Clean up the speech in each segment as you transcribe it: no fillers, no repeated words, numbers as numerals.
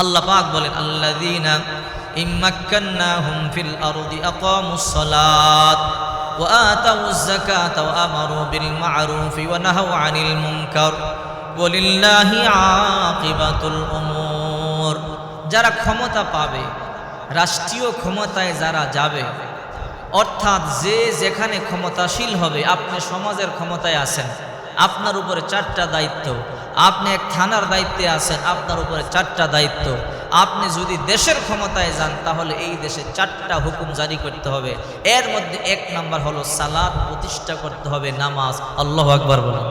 আল্লাহ পাক বলেন আল্লাযীনা ইম্মাক্কান্নাহুম ফিল আরদি আকামুস সালাত ওয়া আতাউয যাকাতা ওয়া আমারু বিল মা'রুফি ওয়া নাহাউ আনিল মুনকার ওয়ালিল্লাহি আকিবাতুল উমুর। যারা ক্ষমতা পাবে, রাষ্ট্রীয় ক্ষমতায় যারা যাবে, অর্থাৎ যে যেখানে ক্ষমতাশীল হবে, আপনি সমাজের ক্ষমতায় আছেন, আপনার উপরে 4টা দায়িত্ব। আপনি এক থানার দায়িত্বে আছেন, আপনার উপরে 4টা দায়িত্ব। আপনি যদি দেশের ক্ষমতায় যান, তাহলে এই দেশে 4টা হুকুম জারি করতে হবে। এর মধ্যে 1 নাম্বার হলো সালাত প্রতিষ্ঠা করতে হবে, নামাজ। আল্লাহু আকবার বলেন।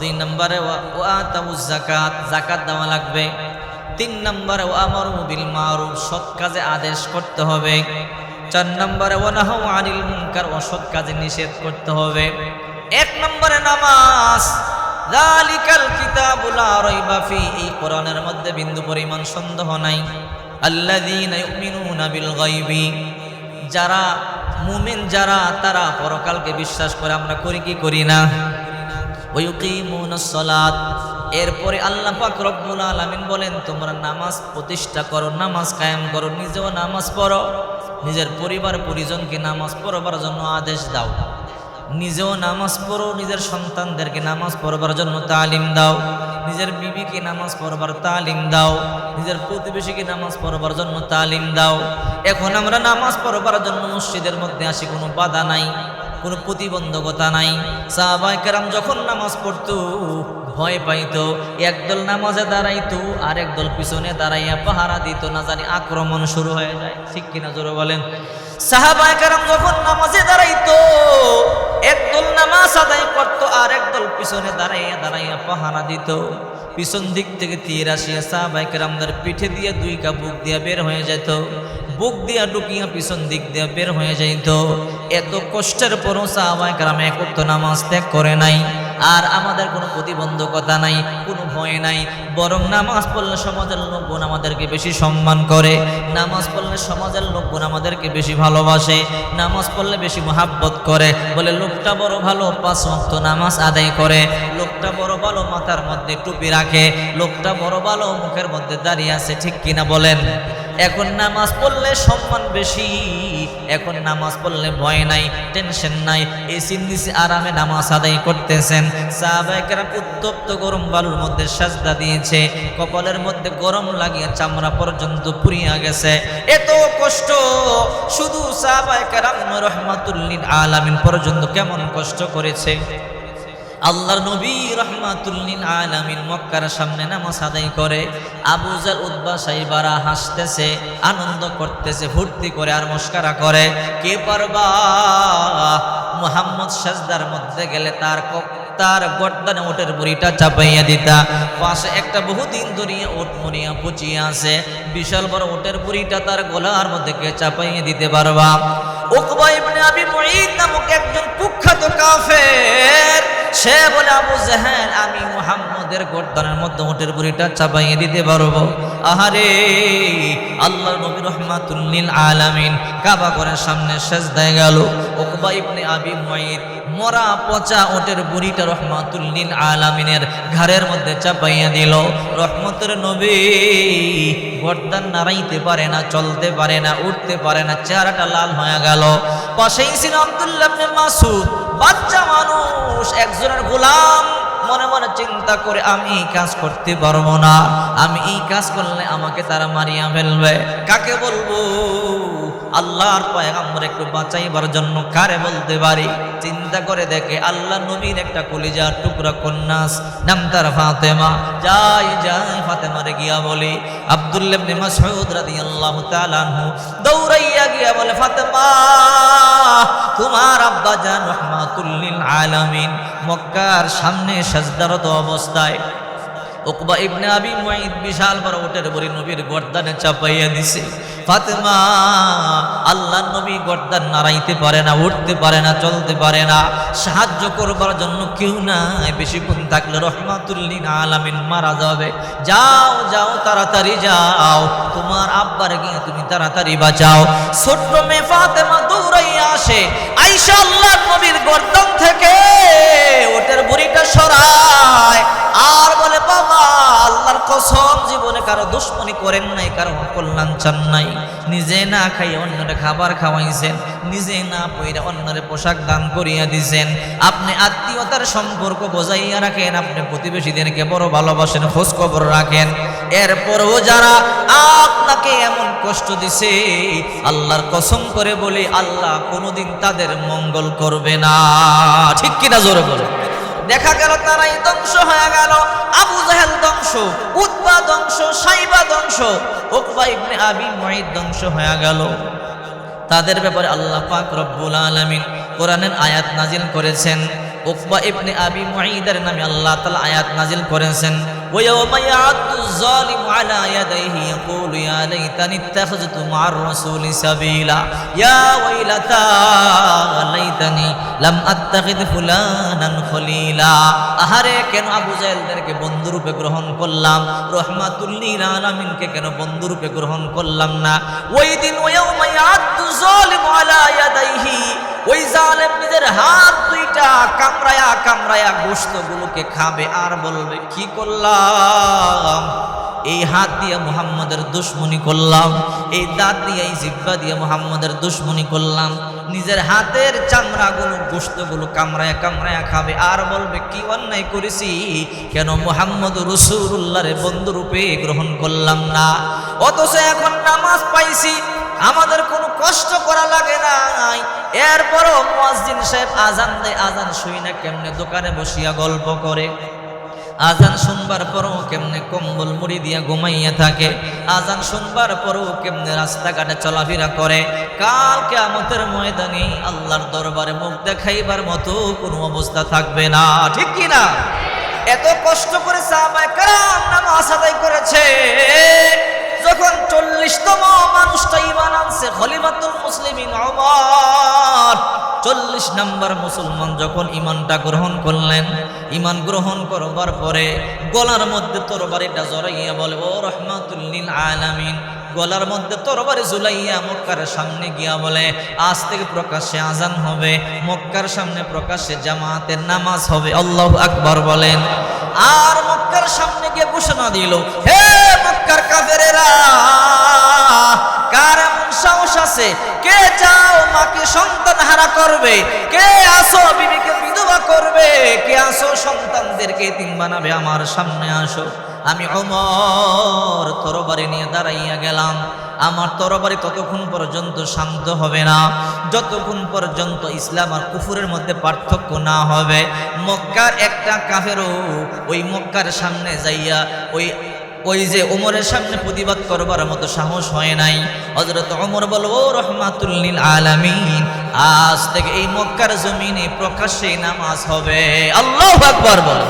2 নম্বরে ওয়া আতাউয যাকাত, যাকাত দেওয়া লাগবে। 3 নম্বরে ওয়া আমারু বিল মা'রুফ, সৎ কাজে আদেশ করতে হবে। 4 নম্বরে ওয়া নাহাউ আনিল মুনকার, অসৎ কাজে নিষেধ করতে হবে। 1 নম্বরে নামাজ। যালিকাল কিতাবু লা রাইবা ফি, এই কোরআনের মধ্যে বিন্দু পরিমাণ সন্দেহ নাই। আল্লাযীনা ইউমিনুনা বিল গায়বি, যারা মুমিন, যারা তারা পরকালকে বিশ্বাস করে। আমরা করি কি করি না? ওয়া ইউকিমুনাস সালাত। এরপরে আল্লাহ পাক রব্বুল আলামিন বলেন, তোমরা নামাজ প্রতিষ্ঠা করো, নামাজ কায়েম করো, নিজেও নামাজ পড়ো, নিজের পরিবার পরিজনকে নামাজ পড়বার জন্য আদেশ দাও। নিজেও নামাজ পড়ো, নিজের সন্তানদেরকে নামাজ পড়বার জন্য তালিম দাও, নিজের বিবিকে নামাজ পড়বার তালিম দাও, নিজের প্রতিবেশীকে নামাজ পড়বার জন্য তালিম দাও। এখন আমরা নামাজ পড়বার জন্য মসজিদের মধ্যে আসি, কোনো বাধা নাই, কোনো প্রতিবন্ধকতা নাই। সাহাবায়ে কেরাম যখন নামাজ পড়তো ভয় পাইতো, একদল নামাজে দাঁড়াইতো, আর একদল পিছনে দাঁড়াইয়া পাহারা দিত, না জানি আক্রমণ শুরু হয়ে যায়। ঠিক কিনা জোরে বলেন? সাহাবায়ে কেরাম যখন নামাজে দাঁড়াইতো, একদল নামাজ আদায় করত, আর একদল পিছনে দাঁড়াইয়া দাঁড়াইয়া পাহারা দিত। পিছন দিক থেকে তীর আসিয়া সাহাবায়ে কেরামদের পিঠে দিয়ে 2 বুক দিয়া বের হয়ে যেত, বুক দিয়া ঢুকিয়া পিছন দিক দিয়া বের হয়ে যাইত। এত কষ্টের পরও সাহাবায়ে কেরাম এক ওয়াক্ত নামাজ ত্যাগ করে নাই। আর আমাদের কোনো প্রতিবন্ধকতা নাই, কোনো ভয় নাই, বরং নামাজ পড়লে সমাজের লোকজন আমাদেরকে বেশি সম্মান করে, নামাজ পড়লে সমাজের লোকজন আমাদেরকে বেশি ভালোবাসে, নামাজ পড়লে বেশি মহাব্বত করে। বলে লোকটা বড় ভালো, 5 ওয়াক্ত নামাজ আদায় করে, লোকটা বড় ভালো, মাথার মধ্যে টুপি রাখে, লোকটা বড় ভালো, মুখের মধ্যে দাঁড়িয়ে আছে। ঠিক কিনা বলেন? এখন নামাজ পড়লে সম্মান বেশি, এখন নামাজ পড়লে ভয় নাই, টেনশন নাই, এসির নিচে আরামে নামাজ আদায় করতেছেন। সাহাবায়ে কেরাম উত্তপ্ত গরম বালুর মধ্যে সাজদা দিয়েছে, কপালের মধ্যে গরম লাগিয়ে চামড়া পর্যন্ত পুড়িয়া গেছে। এত কষ্ট, শুধু সাহাবায়ে কেরাম রাহমাতুল লিল আলামিন পর্যন্ত কেমন কষ্ট করেছে। আল্লাহর নবী রাহমাতুল লিল আলামিন মক্কার সামনে নামাজ আদায় করে, আবু জাহল, উতবা, সাইবারা হাসতেছে, আনন্দ করতেছে, ফুর্তি করে আর মস্করা করে। কে পারবা মুহাম্মদ সাজদার মধ্যে গেলে তার গর্দানে ওটের বুড়িটা চাপাইয়া দিতা। পাশে একটা বহুদিন ধরিয়া ওট মরিয়া পচিয়া আছে, বিশাল বড় ওটের বুড়িটা তার গলার মধ্যে কে চাপাইয়া দিতে পারবা? উকবা ইবনে আবি মুঈত নামক একজন কুখ্যাত কাফের, সে বলে, আবু জাহেল, আমি মুহাম্মদের গর্দানের মধ্যে ওটের বুড়িটা চাপাইয়ে দিতে পারবো। আহারে, আল্লাহর নবী রাহমাতুল লিল আলামিন কাবা ঘরের সামনে সিজদায় গেল। উকবা ইবনে আবি মুঈত মরা পচা ওটের বুড়িটা রাহমাতুল লিল আলামিনের ঘাড়ের মধ্যে চাপাইয়া দিল। রহমতের নবী গর্দান নাড়াইতে পারে না, চলতে পারে না, উঠতে পারে না, চেহারাটা লাল হয়ে গেল। পাশেই ছিল আব্দুল্লাহ ইবনে মাসউদ, বাচ্চা মানুষ, একজনের গোলাম। মনে মনে চিন্তা করে, আমি এই কাজ করতে পারবো না, আমি এই কাজ করলে আমাকে তারা মারিয়া ফেলবে। কাকে বলবো? আল্লাহর পয়গম্বর একটু বাঁচাইবার জন্য কারে বলতে পারি? চিন্তা করে দেখে আল্লাহ নবীর একটা কলিজার টুকরা কন্যা, নাম তার ফাতেমা। যাই ফাতেমারে গিয়া বলি। আব্দুল্লাহ ইবনে মাসউদ রাদিয়াল্লাহু তাআলা আনহু দৌড়াইয়া গিয়া বলে, ফাতেমা, তোমার আব্বা জান রাহমাতুল লিল আলামিন মক্কার সামনে সাজদারত অবস্থায়। উকবা ইবনে আবি মুঈত বিশাল বড় ওটের বুড়ি নবীর গর্দানে চাপাইয়া দিছে। ফাতেমা, আল্লাহর নবী গর্দান নাড়াইতে পারে না, উঠতে পারে না, চলতে পারে না, সাহায্য করবার জন্য কেউ নাই। বেশিক্ষণ থাকলে রাহমাতুল লিল আলামিন মারা যাবে। যাও যাও, তাড়াতাড়ি যাও, তোমার আব্বার গিয়ে তুমি তাড়াতাড়ি বাঁচাও। ছোট্ট মেয়ে ফাতেমা দৌড় দৌড়াইয়া আসে, আয়েশা আল্লাহর নবীর গর্দন থেকে ওটের বুড়িটা সরায় আর বলে, বাবা আল্লাহর কসম জীবনে কারো দুশ্মনী করেন নাই, কারো কল্যাণ চান নাই, নিজে না খাইয়া অন্যরে খাবার খাওয়াইছেন, নিজে না পইরা অন্যরে পোশাক দান করিয়া দিছেন, আপনি আত্মীয়তার সম্পর্ক বজাইয়া রাখেন, আপনি প্রতিবেশীদেরকে বড় ভালোবাসেন, খোঁজ খবর রাখেন। এরপরও যারা আপনাকে এমন কষ্ট দিছে, আল্লাহর কসম করে বলি আল্লাহ কোনোদিন তাদের মঙ্গল করবে না। ঠিক কিনা জোরে বলে। দেখা গেল তারাই ধ্বংস হয়ে গেল। আবু জাহেল ধ্বংস, উতবা ধ্বংস, সাইবা ধ্বংস, উকবা ইবনে আবি মুঈত ধ্বংস হয়ে গেল। তাদের ব্যাপারে আল্লাহ পাক রব্বুল আলামিন কোরআনের আয়াত নাজিল করেছেন। উকবা ইবনে আবি মুঈদের নামে আল্লাহ তাআলা আয়াত নাজিল করেছেন, ওয়া ইয়াওমা ইয়া'আদ্দু যালিমু আলা ইয়াদাইহি ইয়াকুলু ইয়া লাইতানি ইত্তাখাযতু মা'আর রাসূলি সাবিলা ইয়া ওয়াইলাতা লাইতানি লাম আত্তাখিদ ফুলানান খলিলা। আহারে কেন আবু জাহেলদেরকে বন্ধুরূপে গ্রহণ করলাম, রাহমাতুল লিল আলামিনকে কেন বন্ধুরূপে গ্রহণ করলাম না। ওই দিন ওয়া ইয়াওমা ইয়া'আদ্দু যালিমু আলা ইয়াদাইহি, ওই জালেম নিজের হাত দুইটা কামড়ায়া কামড়ায়া গোশতগুলোকে খাবে আর বলবে, কি করলাম, এই হাত দিয়ে মুহাম্মদের দুশমনি করলাম, এই দাঁত দিয়ে এই জিহ্বা দিয়ে মুহাম্মদের দুশমনি করলাম। নিজের হাতের চামড়াগুলো গোশতগুলো কামড়ায়া কামড়ায়া খাবে আর বলবে, কি অন্যায় করেছি, কেন মুহাম্মদ রাসূলুল্লাহর বন্ধুরূপে গ্রহণ করলাম না। অথচ এখন নামাজ পাইছি, আমাদের কোনো কষ্ট করা লাগে নাই, এরপরও মুয়াজ্জিন সাহেব আজান দেয়, আজান শুই না কেমনে দোকানে বসিয়া গল্প করে, আজান শুনবার পরও কেমনে কম্বল মুড়ি দিয়া ঘুমাইয়া থাকে, আজান শুনবার পরও কেমনে রাস্তাঘাটে চলাফেরা করে। কাল কিয়ামতের ময়দানে আল্লাহর দরবারে মুখ দেখাইবার মতো কোনো অবস্থা থাকবে না। ঠিক কি না? এত কষ্ট করে সাহাবায়ে কেরাম নামাজ আদায় করেছে। যখন 40তম মানুষটা ঈমান আনছে, খলিফাতুল মুসলিমিন ওমর 40 নম্বর মুসলমান যখন ঈমানটা গ্রহণ করলেন, ঈমান গ্রহণ করবার পরে গলার মধ্যে তরবারিটা জড়াইয়া বলে, ও রাহমাতুল লিল আলামিন, গলার মধ্যে তরবারি ঝুলাইয়া মক্কার সামনে গিয়া বলে, আজ থেকে প্রকাশ্যে আজান হবে, মক্কার সামনে প্রকাশ্যে জামাতের নামাজ হবে, আল্লাহু আকবার বলেন। আর মক্কার সামনে গিয়ে ঘোষণা দিল, হে মক্কার কাফেরেরা, কার এমন সাহস আছে, কে চাও মাকে সন্তান হারা করবে, কে আসো বিবিকে বিধবা করবে, কে আসো সন্তানদেরকে এতিম বানাবে, আমার সামনে আসো। আমি ওমর তরবারি নিয়ে দাঁড়াইয়া গেলাম। আমার তরবারি ততক্ষণ পর্যন্ত শান্ত হবে না যতক্ষণ পর্যন্ত ইসলাম আর কুফরের মধ্যে পার্থক্য না হবে। মক্কার একটা কাফেরও ওই মক্কার সামনে যাইয়া ওই যে ওমরের সামনে প্রতিবাদ করবার মতো সাহস হয় নাই। হযরত ওমর বলল, ও রাহমাতুল লিল আলামিন, আজ থেকে এই মক্কার জমিনে প্রকাশ্যে নামাজ হবে। আল্লাহু আকবার বল।